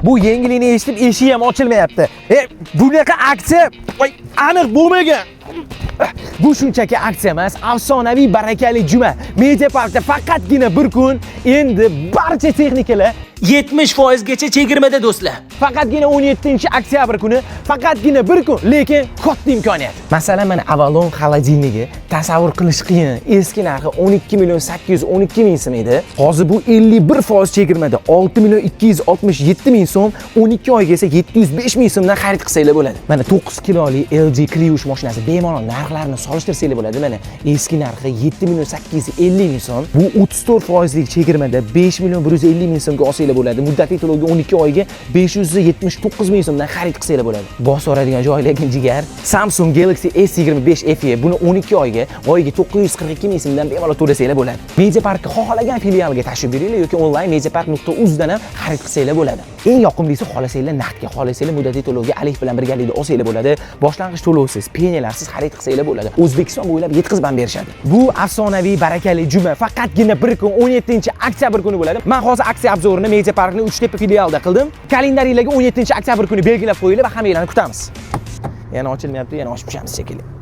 Bu yengilini eshitib eshik ham ochilmayapti. Bunaqa aksiya aniq bo'lmagan. Bu shunchaki aksiya emas, afsonaviy barakali juma. Media Parkda faqatgina bir kun, endi barcha texnikalar 70% gacha chegirmada do'stlar. faqatgina 17-oktyabr kuni, faqatgina bir kun, lekin katta imkoniyat. Masalan, mana Avalon xolodilnigi tasavvur qilish qiyin. Eski narxi 12.812.000 so'm edi. Hozir bu 51% chegirmada 6.267.000 so'm, 12 oyga esa 705.000 so'mdan xarid qilsanglar bo'ladi. Mana 9 kiloli LG Kriush mashinasi bemalol narxlarini solishtirsanglar bo'ladi. Mana eski narxi 7.850.000 so'm, bu 34% lik chegirmada 5.150.000 so'mga olsanglar bo'ladi. Muddatli to'lovga 12 oyga 579.000 so'mdan xarid qilsanglar bo'ladi. Bos oladigan joylarga jigar. Samsung Galaxy S25 FE buni 12 oyga 942.000 so'mdan bemalol to'lasanglar bo'ladi. Media Parkka xohlagan filialiga tashrif buyuringlar yoki onlayn mediapark.uz dan ham xarid qilsanglar bo'ladi. Eng yoqimlisi xohlasanglar naqdga, xohlasanglar muddatli to'lovga Alif bilan birgalikda olsanglar bo'ladi. Boshlang'ich to'lovsiz, peniyalarsiz xarid qilsanglar bo'ladi. O'zbekiston bo'ylab yetkazib ham berishadi. Bu afsonaviy barakali juma faqatgina bir kun 17-oktyabr kuni bo'ladi. Men hozir aksiya obzorini Media Parkning Uchtepa filialida qildim. Kalendaringlarga 17-oktyabr kuni belgilab qo'yinglar va hammanglarni kutamiz. Yana ochilmayapti, yana ochib tushamiz shekilli.